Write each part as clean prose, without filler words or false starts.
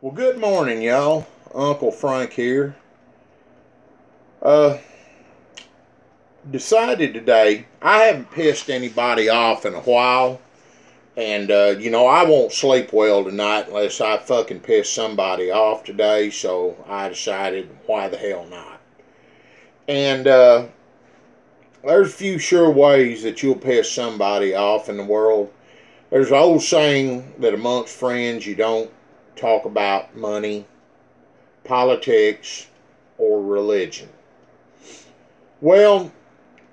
Well, good morning, y'all. Uncle Frank here. Uh, Decided today I haven't pissed anybody off in a while, and I won't sleep well tonight unless I fucking piss somebody off today. So I decided, why the hell not? And there's a few sure ways that you'll piss somebody off in the world. There's an old saying that amongst friends you don't talk about money, politics, or religion. Well,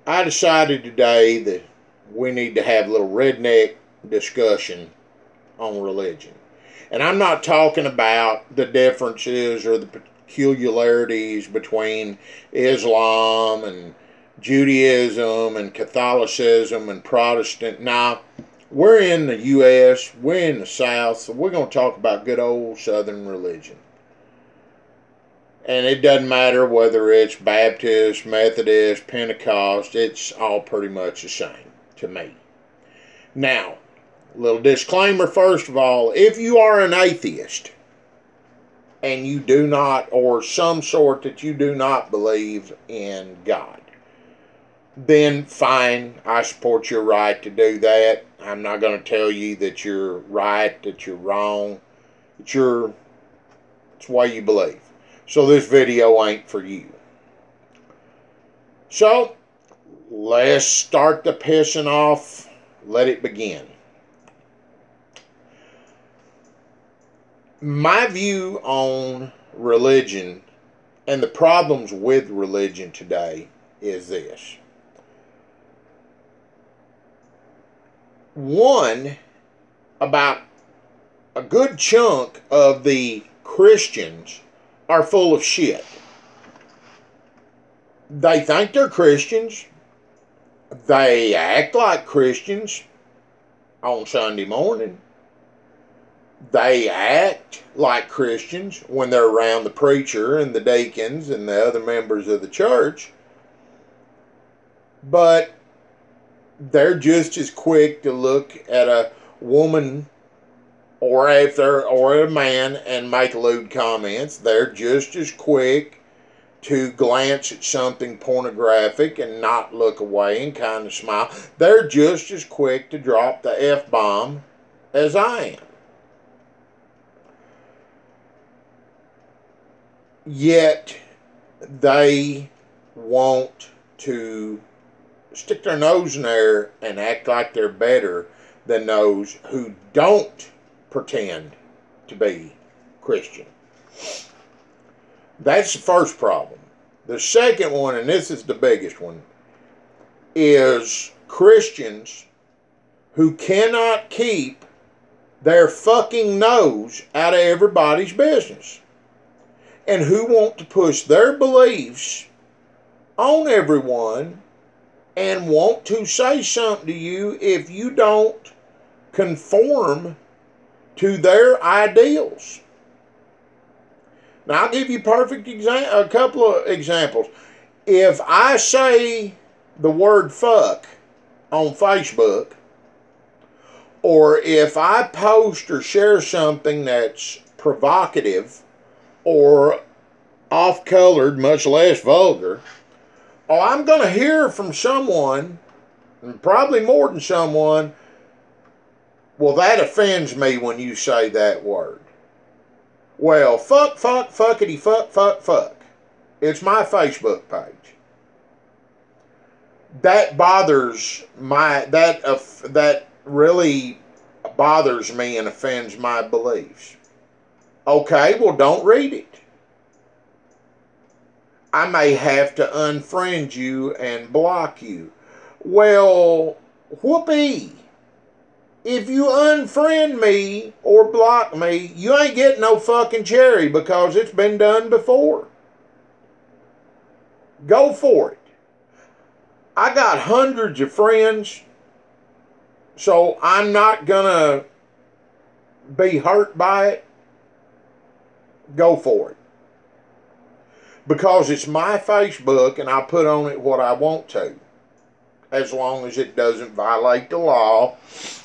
I decided today that we need to have a little redneck discussion on religion. And I'm not talking about the differences or the peculiarities between Islam and Judaism and Catholicism and Protestant. Now, we're in the U.S., we're in the South, so we're going to talk about good old Southern religion. And it doesn't matter whether it's Baptist, Methodist, Pentecost, it's all pretty much the same to me. Now, little disclaimer first of all, if you are an atheist and you do not, or some sort that you do not believe in God, then fine, I support your right to do that. I'm not going to tell you that you're right, that you're wrong. It's the way you believe. So this video ain't for you. So let's start the pissing off. Let it begin. My view on religion and the problems with religion today is this. One, about a good chunk of the Christians are full of shit. They think they're Christians. They act like Christians on Sunday morning. They act like Christians when they're around the preacher and the deacons and the other members of the church. But they're just as quick to look at a woman or a man and make lewd comments. They're just as quick to glance at something pornographic and not look away and kind of smile. They're just as quick to drop the F-bomb as I am. Yet they want to stick their nose in there and act like they're better than those who don't pretend to be Christian. That's the first problem. The second one, and this is the biggest one, is Christians who cannot keep their fucking nose out of everybody's business and who want to push their beliefs on everyone and want to say something to you if you don't conform to their ideals. Now, I'll give you a couple of examples. If I say the word fuck on Facebook, or if I post or share something that's provocative or off-colored, much less vulgar, I'm going to hear from someone, and probably more than someone, well, that offends me when you say that word. Well, fuck, fuckity, fuck. It's my Facebook page. That really bothers me and offends my beliefs. Okay, well, don't read it. I may have to unfriend you and block you. Well, whoopee. If you unfriend me or block me, you ain't getting no fucking cherry because it's been done before. Go for it. I got hundreds of friends, so I'm not gonna be hurt by it. Go for it. Because it's my Facebook and I put on it what I want to, as long as it doesn't violate the law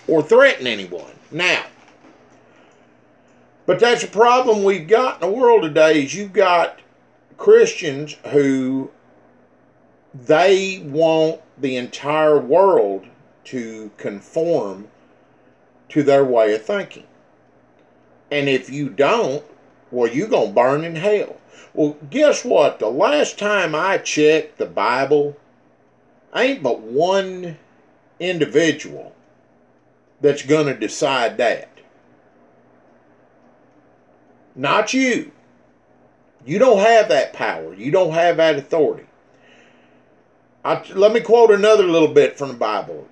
or threaten anyone. Now, But that's a problem we've got in the world today, is you've got Christians who they want the entire world to conform to their way of thinking. And if you don't, well, you're going to burn in hell. Well, guess what? The last time I checked the Bible, ain't but one individual that's going to decide that. Not you. You don't have that power. You don't have that authority. Let me quote another little bit from the Bible.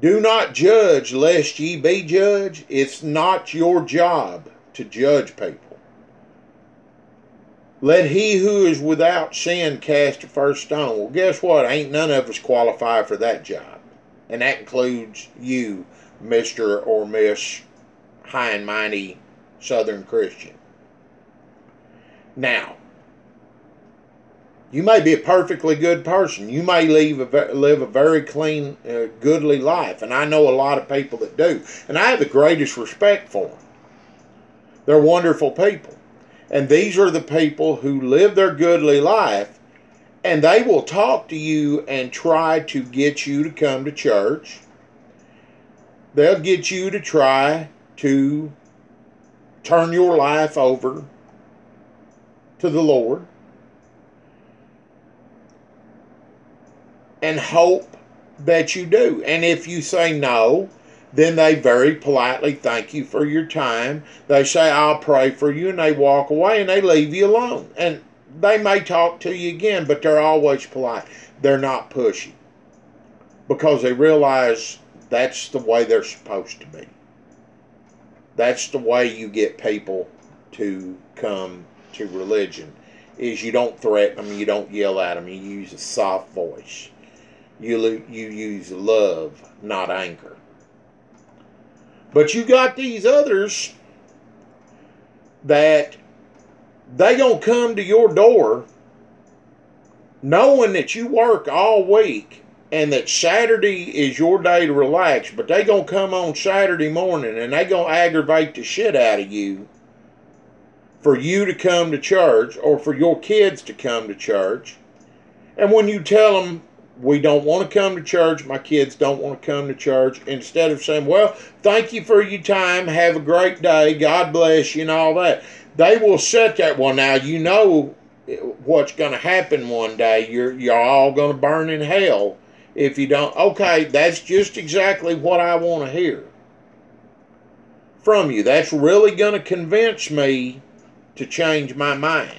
Do not judge lest ye be judged. It's not your job to judge people. Let he who is without sin cast the first stone. Well, guess what? Ain't none of us qualify for that job. And that includes you, Mr. or Miss High and Mighty Southern Christian. Now, you may be a perfectly good person. You may live a very clean, goodly life. And I know a lot of people that do. And I have the greatest respect for them. They're wonderful people. And these are the people who live their goodly life. And they will talk to you and try to get you to come to church. They'll get you to try to turn your life over to the Lord. And hope that you do. And if you say no, then they very politely thank you for your time. They say, I'll pray for you, and they walk away and they leave you alone. And they may talk to you again, but they're always polite. They're not pushy. Because they realize that's the way they're supposed to be. That's the way you get people to come to religion, is you don't threaten them, you don't yell at them, you use a soft voice. You use love, not anger. But you got these others that they gonna come to your door knowing that you work all week and that Saturday is your day to relax, but they gonna come on Saturday morning and they gonna aggravate the shit out of you for you to come to church or for your kids to come to church. And when you tell them, we don't want to come to church, my kids don't want to come to church, instead of saying, well, thank you for your time, have a great day, God bless you, and all that, they will set that one. Now, you know what's going to happen one day. You're all going to burn in hell if you don't. Okay, that's just exactly what I want to hear from you. That's really going to convince me to change my mind.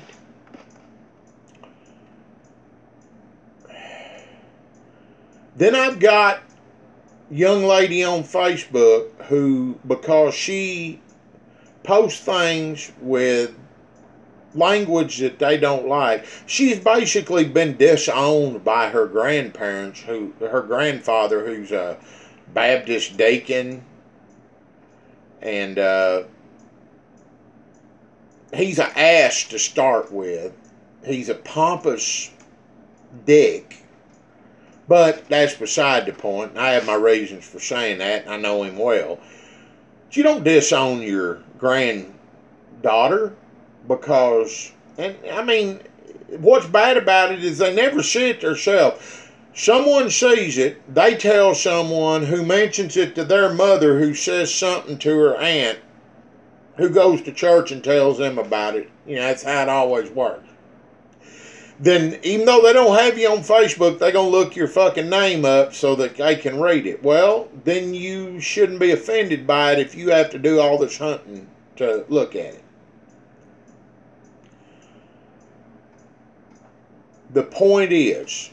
Then I've got a young lady on Facebook who, because she posts things with language that they don't like, she's basically been disowned by her grandparents, her grandfather, who's a Baptist deacon, and he's an ass to start with. He's a pompous dick. But that's beside the point. I have my reasons for saying that, and I know him well. But you don't disown your granddaughter because, and I mean, what's bad about it is they never see it themselves. Someone sees it, they tell someone who mentions it to their mother, who says something to her aunt, who goes to church and tells them about it. You know, that's how it always works. Then, even though they don't have you on Facebook, they're going to look your fucking name up so that they can read it. Well, then you shouldn't be offended by it if you have to do all this hunting to look at it. The point is,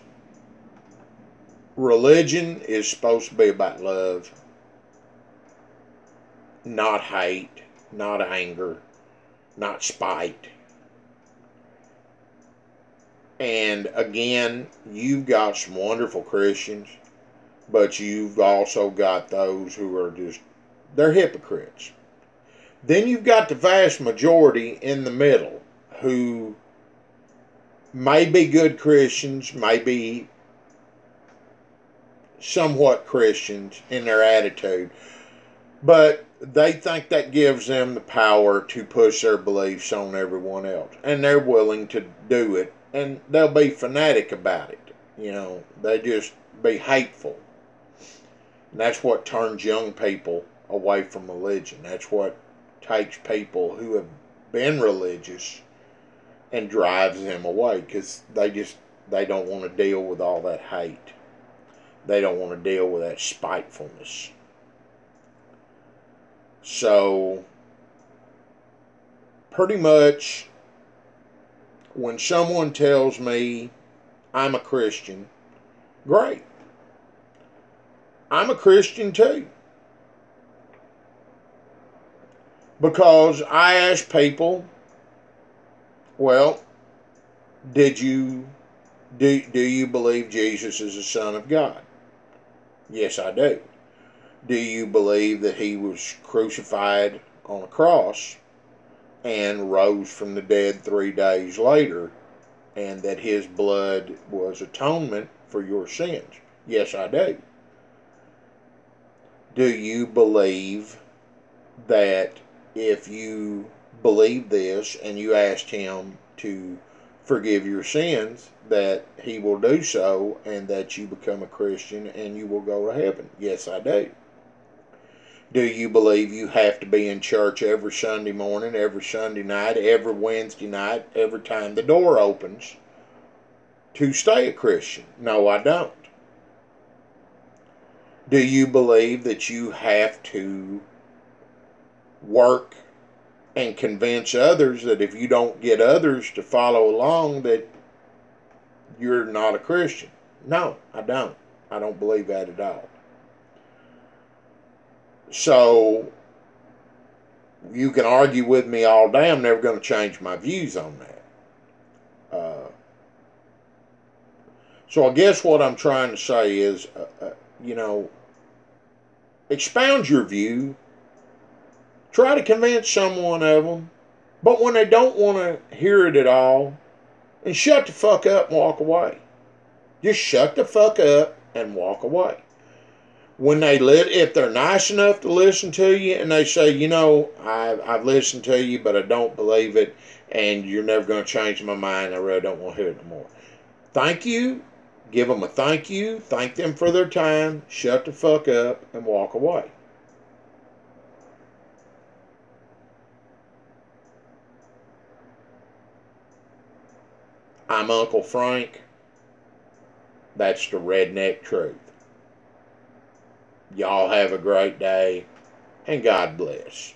religion is supposed to be about love, not hate, not anger, not spite. And again, you've got some wonderful Christians, but you've also got those who are just, they're hypocrites. Then you've got the vast majority in the middle who may be good Christians, may be somewhat Christians in their attitude, but they think that gives them the power to push their beliefs on everyone else. And they're willing to do it. And they'll be fanatic about it. They just be hateful. And that's what turns young people away from religion. That's what takes people who have been religious and drives them away, because they don't want to deal with all that hate. They don't want to deal with that spitefulness. So, pretty much, when someone tells me I'm a Christian, great. I'm a Christian too. Because I ask people, well, do you believe Jesus is the Son of God? Yes, I do. Do you believe that he was crucified on a cross and rose from the dead 3 days later, and that his blood was atonement for your sins? Yes, I do. Do you believe that if you believe this and you asked him to forgive your sins, that he will do so, and that you become a Christian and you will go to heaven? Yes, I do. Do you believe you have to be in church every Sunday morning, every Sunday night, every Wednesday night, every time the door opens to stay a Christian? No, I don't. Do you believe that you have to work and convince others that if you don't get others to follow along that you're not a Christian? No, I don't. I don't believe that at all. So, you can argue with me all day. I'm never going to change my views on that. So I guess what I'm trying to say is, expound your view. Try to convince someone of them. But when they don't want to hear it at all, then shut the fuck up and walk away. Just shut the fuck up and walk away. If they're nice enough to listen to you and they say, I've listened to you, but I don't believe it, and you're never going to change my mind, I really don't want to hear it no more. Thank you. Give them a thank you. Thank them for their time. Shut the fuck up and walk away. I'm Uncle Frank. That's the redneck truth. Y'all have a great day, and God bless.